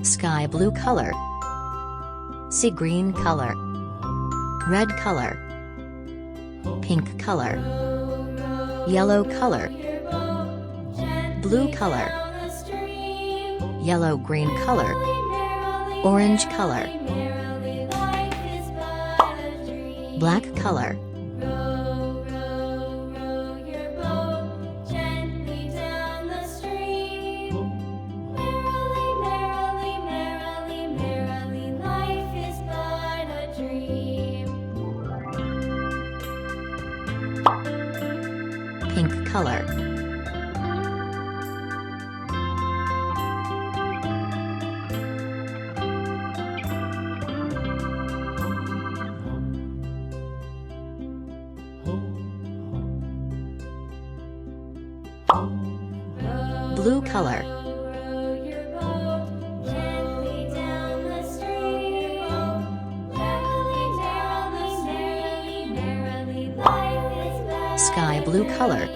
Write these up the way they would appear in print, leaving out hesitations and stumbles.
sky blue color, sea green color, red color, pink color, yellow color, blue color, yellow green color, orange color, black color, pink color, blue color, sky blue color,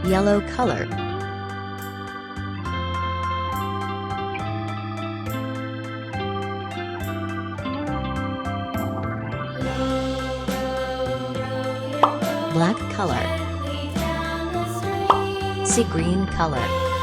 yellow color, black color, sea green color.